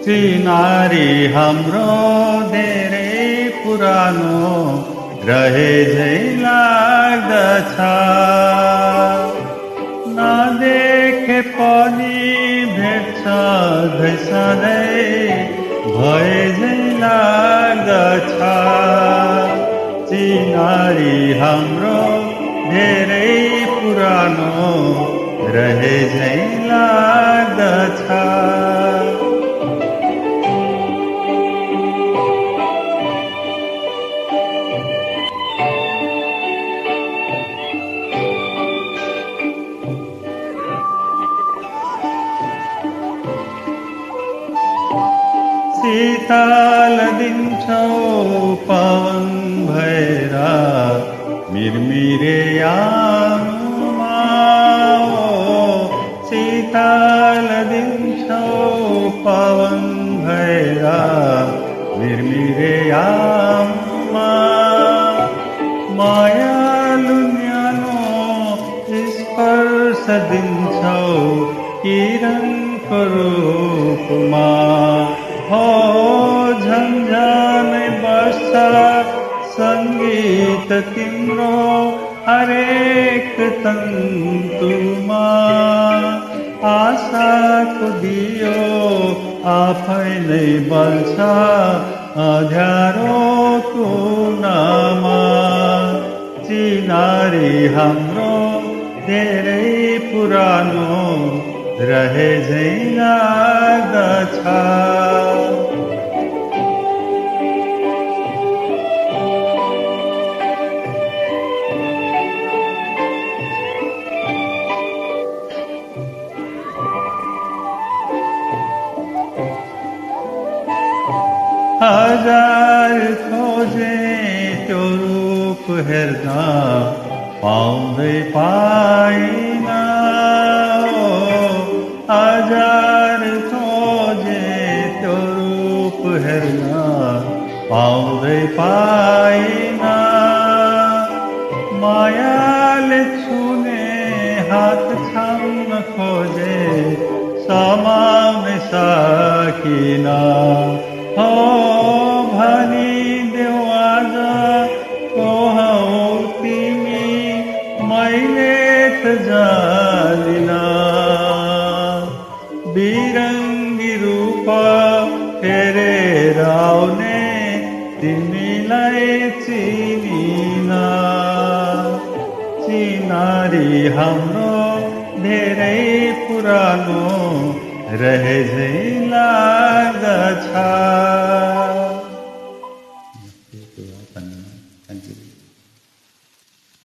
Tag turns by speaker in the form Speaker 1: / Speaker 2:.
Speaker 1: चिनारी हाम्रो धेरै पुरानो रहे झै लाग्दछ। नदेखे पनि भेट्छ सधैँ भए झै लाग्दछ। चिनारी हाम्रो धेरै पुरानो रहे झै लाग्दछ। शीतल दिन्छौ पवन भएर मिरमिरे आँगनमा। शीतल दिन्छौ पवन भएर मिरमिरे आँगनमा। मायालु न्यानो स्पर्श दिन्छौ किरणको रूपमा। हो झन्झनै बस्छ सङ्गीत तिम्रो हरेक तन्तुमा। आशाको दियो आफै नै बल्छ अँध्यारो कुनामा। चिनारी हाम्रो धेरै पुरानो रहे झै लाग्दछ। हजार खोजे त्यो रूप हेर्न पाउँदै पाइन। हजार खोजे त्यो रूप हेर्न पाउँदै पाइन। मायाले छुने हात छाम्न खोजे समाउन सकिन। हो भनिदेऊ आज को हौ तिमी मैले त जानिन। बिरङ्गी रूप फेरेर आउने तिमीलाई चिनिन। चिनारी हाम्रो धेरै पुरानो रहे झै लाग्दछ।